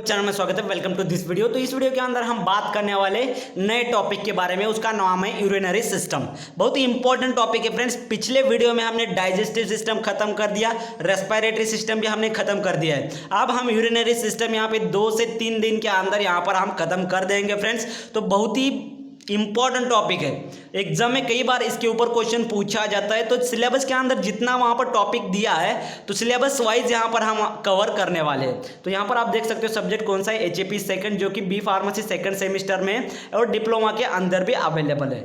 Channel में स्वागत है। Welcome to this video. तो इस वीडियो के अंदर हम बात करने वाले नए टॉपिक के बारे में, उसका नाम है यूरिनरी सिस्टम। बहुत ही इंपॉर्टेंट टॉपिक है फ्रेंड्स। पिछले वीडियो में हमने डाइजेस्टिव सिस्टम खत्म कर दिया, रेस्पिरेटरी सिस्टम भी हमने खत्म कर दिया है। अब हम यूरिनरी सिस्टम यहाँ पे 2 से 3 दिन के अंदर यहाँ पर हम खत्म कर देंगे फ्रेंड्स। तो बहुत ही इंपॉर्टेंट टॉपिक है, एग्जाम में कई बार इसके ऊपर क्वेश्चन पूछा जाता है। तो सिलेबस के अंदर जितना वहाँ पर टॉपिक दिया है तो सिलेबस वाइज यहाँ पर हम कवर करने वाले हैं। तो यहाँ पर आप देख सकते हो सब्जेक्ट कौन सा है, HAP सेकंड, जो कि बी फार्मेसी सेकंड सेमिस्टर में है और डिप्लोमा के अंदर भी अवेलेबल है।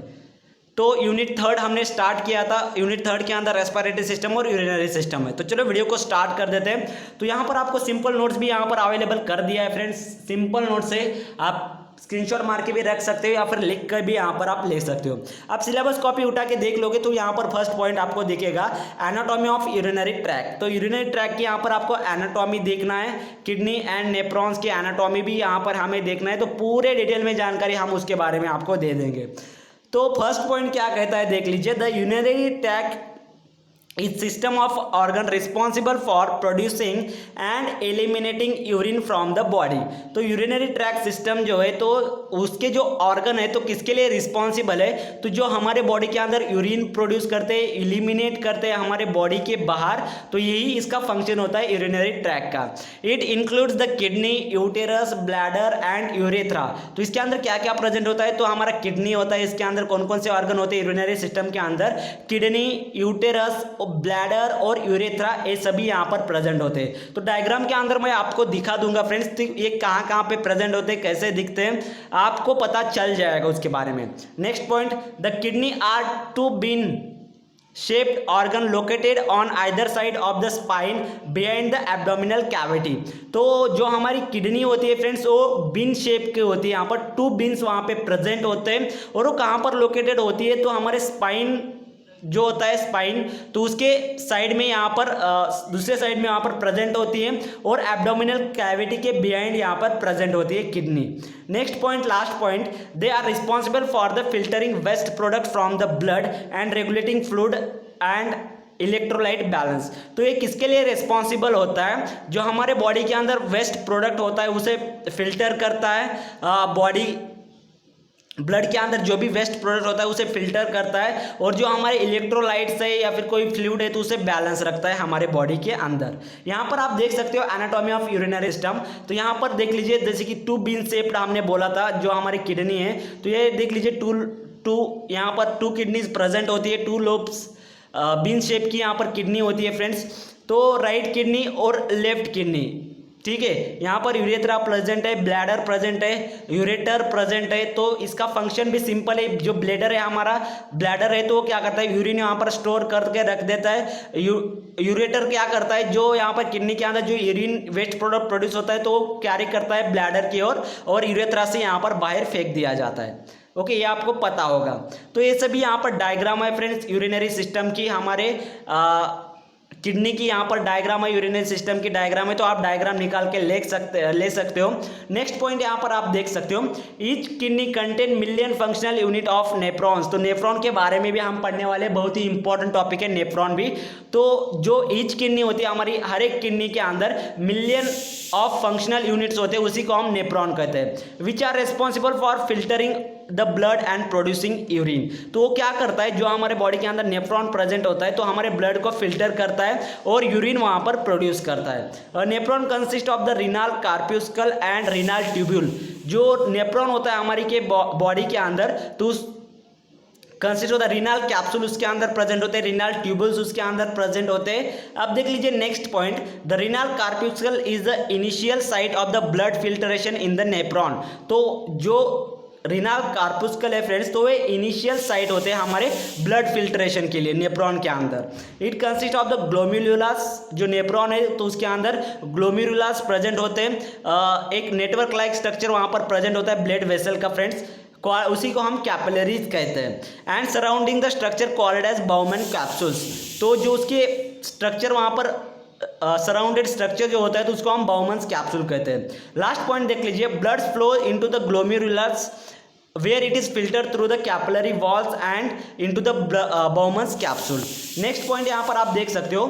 तो यूनिट थर्ड हमने स्टार्ट किया था। यूनिट थर्ड के अंदर रेस्पिरेटरी सिस्टम और यूरिनरी सिस्टम है। तो चलो वीडियो को स्टार्ट कर देते हैं। तो यहाँ पर आपको सिंपल नोट्स भी यहाँ पर अवेलेबल कर दिया है फ्रेंड्स। सिंपल नोट से आप स्क्रीनशॉट मार के भी रख सकते हो या फिर लिख कर भी यहाँ पर आप ले सकते हो। आप सिलेबस कॉपी उठा के देख लोगे तो यहाँ पर फर्स्ट पॉइंट आपको दिखेगा एनाटॉमी ऑफ यूरिनरी ट्रैक। तो यूरिनरी ट्रैक की यहाँ पर आपको एनाटॉमी देखना है, किडनी एंड नेफ्रॉन्स की एनाटॉमी भी यहाँ पर हमें देखना है। तो पूरे डिटेल में जानकारी हम उसके बारे में आपको दे देंगे। तो फर्स्ट पॉइंट क्या कहता है देख लीजिए, the urinary tract is system of organ responsible for producing and eliminating urine from the body. तो यूरिनरी ट्रैक सिस्टम जो है तो उसके जो ऑर्गन है तो किसके लिए रिस्पॉन्सिबल है, तो जो हमारे बॉडी के अंदर यूरिन प्रोड्यूस करते हैं, एलिमिनेट करते हैं हमारे बॉडी के बाहर, तो यही इसका फंक्शन होता है यूरिनरी ट्रैक का। It includes the kidney, uterus, bladder and urethra. तो इसके अंदर क्या क्या प्रेजेंट होता है, तो हमारा किडनी होता है। इसके अंदर कौन कौन से ऑर्गन होते हैं यूरिनरी सिस्टम के अंदर, किडनी, यूटेरस, ब्लैडर और यूरेथ्रा, ये सभी यहाँ पर प्रेजेंट होते हैं। तो डायग्राम के अंदर मैं आपको दिखा दूंगा फ्रेंड्स, तो ये कहाँ कहाँ पे प्रेजेंट होते हैं, कैसे दिखते हैं, आपको पता चल जाएगा उसके बारे में। Next point, the kidney are two bean shaped organ located on either side of the spine behind the abdominal cavity। तो जो हमारी किडनी होती है फ्रेंड्स वो बिन शेप की होती है। यहाँ पर 2 बिन्स वहाँ पे प्रेजेंट होते हैं और वो कहाँ पर लोकेटेड होती है, तो हमारे स्पाइन जो होता है स्पाइन, तो उसके साइड में यहाँ पर दूसरे साइड में यहाँ पर प्रेजेंट होती है और एब्डोमिनल कैविटी के बिहाइंड यहाँ पर प्रेजेंट होती है kidney. Next point, last point, they are responsible for the filtering waste product from the blood and regulating fluid and electrolyte balance. तो ये किसके लिए रिस्पॉन्सिबल होता है, जो हमारे बॉडी के अंदर वेस्ट प्रोडक्ट होता है उसे फिल्टर करता है, बॉडी ब्लड के अंदर जो भी वेस्ट प्रोडक्ट होता है उसे फिल्टर करता है, और जो हमारे इलेक्ट्रोलाइट्स है या फिर कोई फ्लूइड है तो उसे बैलेंस रखता है हमारे बॉडी के अंदर। यहाँ पर आप देख सकते हो एनाटॉमी ऑफ यूरिनरी सिस्टम। तो यहाँ पर देख लीजिए जैसे कि 2 बीन शेप्ड हमने बोला था जो हमारी किडनी है, तो ये देख लीजिए टू यहाँ पर 2 किडनीज प्रेजेंट होती है, 2 लोब्स बीन शेप की यहाँ पर किडनी होती है फ्रेंड्स। तो राइट किडनी और लेफ्ट किडनी, ठीक है। यहाँ पर यूरेथ्रा प्रेजेंट है, ब्लैडर प्रेजेंट है, यूरेटर प्रेजेंट है। तो इसका फंक्शन भी सिंपल है। जो ब्लैडर है हमारा, ब्लैडर है तो वो क्या करता है, यूरिन यहाँ पर स्टोर करके रख देता है। यूरेटर क्या करता है, जो यहाँ पर किडनी के अंदर जो यूरिन वेस्ट प्रोडक्ट प्रोड्यूस होता है तो वो कैरी करता है ब्लैडर की ओर और यूरेथ्रा से यहाँ पर बाहर फेंक दिया जाता है। ओके, ये आपको पता होगा। तो ये सभी यहाँ पर डायग्राम है फ्रेंड्स यूरिनरी सिस्टम की, हमारे किडनी की यहाँ पर डायग्राम है, यूरिनरी सिस्टम की डायग्राम है। तो आप डायग्राम निकाल के ले सकते हो। नेक्स्ट पॉइंट यहाँ पर आप देख सकते हो, each kidney contain million functional unit of nephrons. तो नेफ्रॉन के बारे में भी हम पढ़ने वाले, बहुत ही इंपॉर्टेंट टॉपिक है नेफ्रॉन भी। तो जो ईच किडनी होती है हमारी, हर एक किडनी के अंदर मिलियन ऑफ फंक्शनल यूनिट्स होते हैं, उसी को हम नेफ्रॉन कहते हैं। Which are responsible for filtering the blood and producing urine. तो वो क्या करता है, जो हमारे बॉडी के अंदर नेफ्रॉन प्रेजेंट होता है तो हमारे ब्लड को फिल्टर करता है और यूरिन वहाँ पर प्रोड्यूस करता है। Nephron consist of the renal corpuscle and renal tubule. जो नेफ्रॉन होता है हमारी के बॉडी के अंदर, तो कंसिस्ट होता है रीनल कैप्सूल उसके अंदर प्रेजेंट होते हैं, रीनल ट्यूबल्स उसके अंदर प्रेजेंट होते हैं। अब देख लीजिए next point, the renal corpuscle is the initial site of the blood filtration in the nephron. तो जो रीनल कार्पुस्कल है फ्रेंड्स, तो वे इनिशियल साइट होते हैं हमारे ब्लड फिल्ट्रेशन के लिए नेफ्रॉन के अंदर। It consist of the glomerulus. जो नेफ्रॉन है तो उसके अंदर ग्लोमेरुलस प्रेजेंट होते हैं, एक नेटवर्क लाइक स्ट्रक्चर वहाँ पर प्रेजेंट होता है ब्लड वेसल का फ्रेंड्स, उसी को हम कैपिलरीज कहते हैं। And surrounding the structure called as Bowman capsules. तो जो उसके स्ट्रक्चर वहाँ पर सराउंडेड स्ट्रक्चर जो होता है तो उसको हम बाउमन्स कैप्सूल कहते हैं। लास्ट पॉइंट देख लीजिए, blood flow into the glomerulus where it is filtered through the capillary walls and into the Bowman's capsule। Next point यहाँ पर आप देख सकते हो,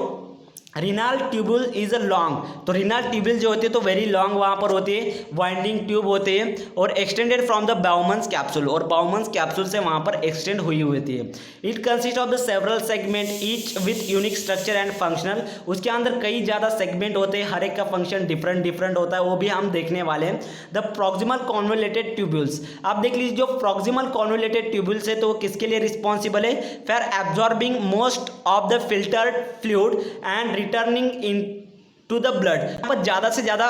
रिनाल ट्यूबुल इज अ लॉन्ग, तो रिनाल ट्यूबुल जो होती है तो वेरी लॉन्ग वहाँ पर होती है, वाइंडिंग ट्यूब होते हैं और एक्सटेंडेड फ्रॉम द बाउमन्स कैप्सूल, और बाउमन्स कैप्सूल से वहाँ पर एक्सटेंड हुई होती है। It consist of the several segment each with unique structure and functional, उसके अंदर कई ज़्यादा सेगमेंट होते हैं, हर एक का फंक्शन डिफरेंट होता है, वो भी हम देखने वाले हैं। द प्रॉक्सिमल कॉन्वोलेटेड ट्यूब्यूल्स, आप देख लीजिए जो प्रॉक्सिमल कॉन्वोलेटेड ट्यूब्यूल्स है तो वो किसके लिए रिस्पॉन्सिबल है, for absorbing most of the filtered fluid and returning into the blood. यहाँ पर ज़्यादा से ज़्यादा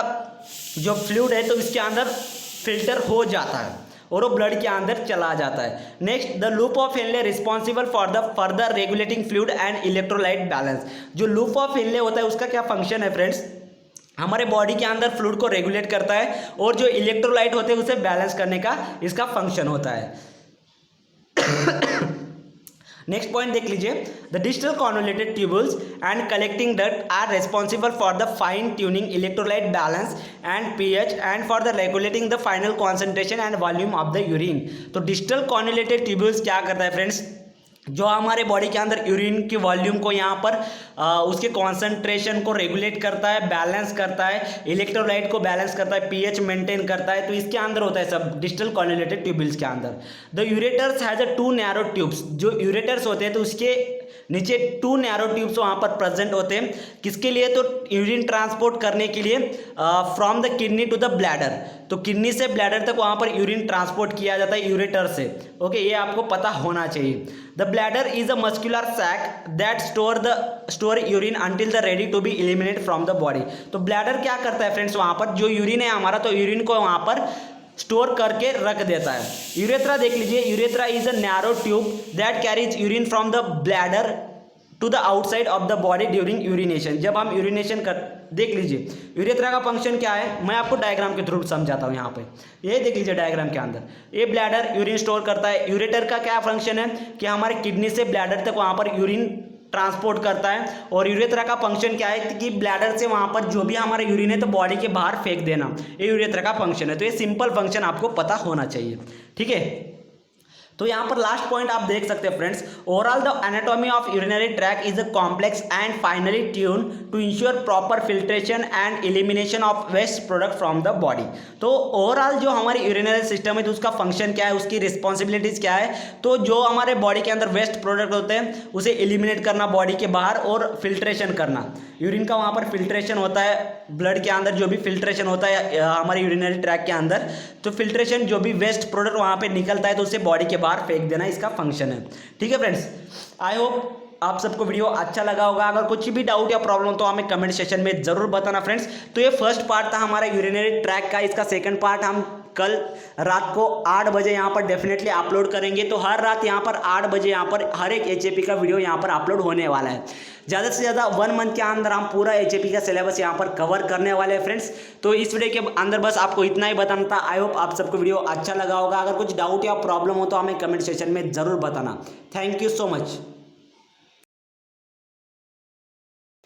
जो फ्लूइड है तो इसके अंदर फिल्टर हो जाता है और वो ब्लड के अंदर चला जाता है। Next, the loop of Henle responsible for the further regulating fluid and electrolyte balance. जो लूप ऑफ हेनले होता है उसका क्या फंक्शन है फ्रेंड्स, हमारे बॉडी के अंदर फ्लूइड को रेगुलेट करता है और जो इलेक्ट्रोलाइट होते हैं उसे बैलेंस करने का इसका फंक्शन होता है। नेक्स्ट पॉइंट देख लीजिए, the distal convoluted tubules and collecting duct are responsible for the fine tuning electrolyte balance and pH and for the regulating the final concentration and volume of the urine. तो distal convoluted tubules क्या करता है friends, जो हमारे body के अंदर urine की volume को यहाँ पर उसके कॉन्सेंट्रेशन को रेगुलेट करता है, बैलेंस करता है, इलेक्ट्रोलाइट को बैलेंस करता है, पीएच मेंटेन करता है, तो इसके अंदर होता है सब डिस्टल कॉन्वोलेटेड ट्यूबुल्स के अंदर। The ureters has a 2 narrow tubes, जो यूरेटर्स होते हैं तो उसके नीचे 2 नैरो ट्यूब्स वहाँ पर प्रेजेंट होते हैं, किसके लिए, तो यूरिन ट्रांसपोर्ट करने के लिए from the kidney to the bladder, तो किडनी से ब्लैडर तक वहाँ पर यूरिन ट्रांसपोर्ट किया जाता है यूरेटर से। ओके, ये आपको पता होना चाहिए। The bladder is a muscular sac that store urine until the ready to be eliminate from the body. तो ब्लैडर क्या करता है फ्रेंड्स, वहाँ पर जो यूरिन है हमारा तो यूरिन को वहाँ पर स्टोर करके रख देता है। यूरेथ्रा देख लीजिए, urethra is a narrow tube that carries urine from the bladder to the outside of the body during urination. जब हम यूरिनेशन कर, देख लीजिए यूरेथ्रा का फंक्शन क्या है, मैं आपको डायग्राम के थ्रू समझाता हूँ। यहाँ पे ये देख लीजिए डायग्राम के अंदर, ये ब्लैडर यूरिन स्टोर करता है। यूरेटर का क्या फंक्शन है कि हमारे किडनी से ब्लैडर तक वहाँ पर यूरिन ट्रांसपोर्ट करता है, और यूरेथ्रा का फंक्शन क्या है कि ब्लैडर से वहाँ पर जो भी हमारा यूरिन है तो बॉडी के बाहर फेंक देना, ये यूरेथ्रा का फंक्शन है। तो ये सिंपल फंक्शन आपको पता होना चाहिए, ठीक है। तो यहाँ पर लास्ट पॉइंट आप देख सकते हैं friends, overall the anatomy of urinary tract is a complex and finely tune to ensure proper filtration and elimination of waste product from the body. तो ओवरऑल जो हमारी यूरिनरी सिस्टम है तो उसका फंक्शन क्या है, उसकी रिस्पॉन्सिबिलिटीज क्या है, तो जो हमारे बॉडी के अंदर वेस्ट प्रोडक्ट होते हैं उसे एलिमिनेट करना बॉडी के बाहर, और फिल्ट्रेशन करना, यूरिन का वहाँ पर फिल्ट्रेशन होता है, ब्लड के अंदर जो भी फिल्ट्रेशन होता है हमारे यूरिनरी ट्रैक के अंदर, तो फिल्ट्रेशन जो भी वेस्ट प्रोडक्ट वहाँ पे निकलता है तो उसे बॉडी के बाहर फेंक देना, इसका फंक्शन है, ठीक है फ्रेंड्स। आई होप आप सबको वीडियो अच्छा लगा होगा। अगर कुछ भी डाउट या प्रॉब्लम तो हमें कमेंट सेक्शन में जरूर बताना फ्रेंड्स। तो ये फर्स्ट पार्ट था हमारा यूरिनरी ट्रैक का, इसका सेकंड पार्ट हम कल रात को 8 बजे यहाँ पर डेफिनेटली अपलोड करेंगे। तो हर रात यहाँ पर 8 बजे यहाँ पर हर एक एचएपी का वीडियो यहाँ पर अपलोड होने वाला है। ज़्यादा से ज़्यादा 1 मंथ के अंदर हम पूरा एचएपी का सिलेबस यहाँ पर कवर करने वाले हैं फ्रेंड्स। तो इस वीडियो के अंदर बस आपको इतना ही बताना था। आई होप आप सबको वीडियो अच्छा लगा होगा। अगर कुछ डाउट या प्रॉब्लम हो तो हमें कमेंट सेक्शन में ज़रूर बताना। Thank you so much.